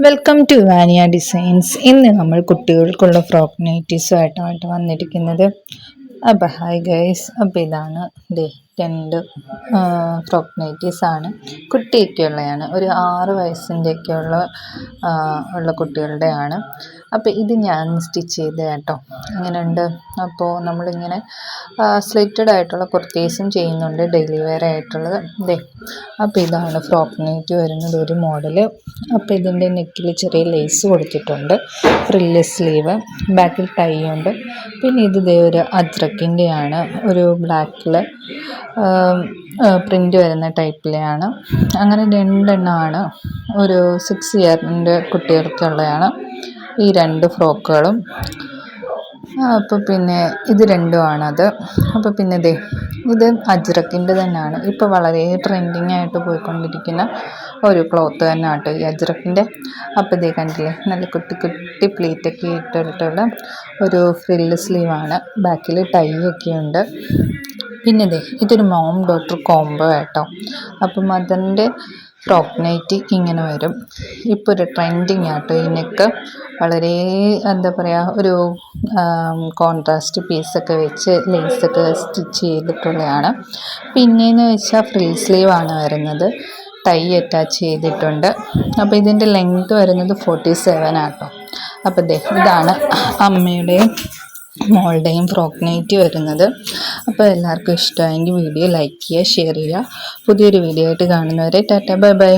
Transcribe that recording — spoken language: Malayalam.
Welcome to വാനിയ designs. ഇന്ന് നമ്മൾ കുട്ടികൾക്കുള്ള ഫ്രോക്ക് നൈറ്റീസുമായിട്ടാണ് വന്നിരിക്കുന്നത്. അപ്പോൾ ഹായ് ഗൈസ്, അപ്പോൾ ഇതാണ് രണ്ട് ഫ്രോക്ക് നൈറ്റീസാണ്. കുട്ടിയൊക്കെയുള്ളതാണ്, ഒരു 6 വയസ്സിൻ്റെയൊക്കെയുള്ള ഉള്ള കുട്ടികളുടെയാണ്. അപ്പോൾ ഇത് ഞാൻ സ്റ്റിച്ച് ചെയ്ത കേട്ടോ. ഇങ്ങനെയുണ്ട്. അപ്പോൾ നമ്മളിങ്ങനെ സ്ലിറ്റഡ് ആയിട്ടുള്ള കുർത്തീസും ചെയ്യുന്നുണ്ട്, ഡെയിലി വെയർ ആയിട്ടുള്ളത്. അപ്പോൾ ഇതാണ് ഫ്രോക്ക് നൈറ്റി വരുന്നത്, ഒരു മോഡല്. അപ്പോൾ ഇതിൻ്റെ നെക്കിൽ ചെറിയ ലേസ് കൊടുത്തിട്ടുണ്ട്, ഫ്രില്ല് സ്ലീവ്, ബാക്കിൽ ടൈ ഉണ്ട്. പിന്നെ ഇത് ഒരു അജ്രക്കിൻ്റെയാണ്, ഒരു ബ്ലാക്കിൽ പ്രിൻ്റ് വരുന്ന ടൈപ്പിലെയാണ്. അങ്ങനെ രണ്ടെണ്ണമാണ്, ഒരു 6 ഇയറിൻ്റെ കുട്ടികൾക്കുള്ളതാണ് ഈ 2 ഫ്രോക്കുകളും. അപ്പോൾ പിന്നെ ഇത് രണ്ടുമാണത്. അപ്പോൾ പിന്നെ ഇത് അജ്രക്കിൻ്റെ തന്നെയാണ്, ഇപ്പോൾ വളരെ ട്രെൻഡിങ് ആയിട്ട് പോയിക്കൊണ്ടിരിക്കുന്ന ഒരു ക്ലോത്ത് തന്നെ ആട്ടോ ഈ അജ്രക്കിൻ്റെ. അപ്പോൾ കണ്ടില്ലേ, നല്ല കുട്ടി കുട്ടി പ്ലീറ്റൊക്കെ ഇട്ടിട്ടുള്ള ഒരു ഫ്രില്ല് സ്ലീവാണ്, ബാക്കിൽ ടൈ ഒക്കെ ഉണ്ട്. പിന്നെ ഇതൊരു മോം ഡോട്ടർ കോംബോ കേട്ടോ. അപ്പം മദറിൻ്റെ ഫ്രോക്ക് നൈറ്റി ഇങ്ങനെ വരും. ഇപ്പോൾ ഒരു ട്രെൻഡിങ് ആട്ടോ ഈ നെക്ക്, വളരെ എന്താ പറയുക, ഒരു കോൺട്രാസ്റ്റ് പീസൊക്കെ വെച്ച് ലേസൊക്കെ സ്റ്റിച്ച് ചെയ്തിട്ടുള്ളതാണ്. പിന്നെയെന്ന് വെച്ചാൽ ഫ്രിൽ സ്ലീവാണ് വരുന്നത്, ടൈ അറ്റാച്ച് ചെയ്തിട്ടുണ്ട്. അപ്പോൾ ഇതിൻ്റെ ലെങ്ത് വരുന്നത് 47 ആട്ടോ. അപ്പോൾ ഇതാണ് അമ്മയുടെയും മോളുടെയും ഫ്രോക്ക് നൈറ്റി വരുന്നത്. അപ്പോൾ എല്ലാവർക്കും ഇഷ്ടമായെങ്കിൽ വീഡിയോ ലൈക്ക് ചെയ്യുക, ഷെയർ ചെയ്യുക. പുതിയൊരു വീഡിയോ ആയിട്ട് കാണുന്നവരെ ടാറ്റ ബൈ ബൈ.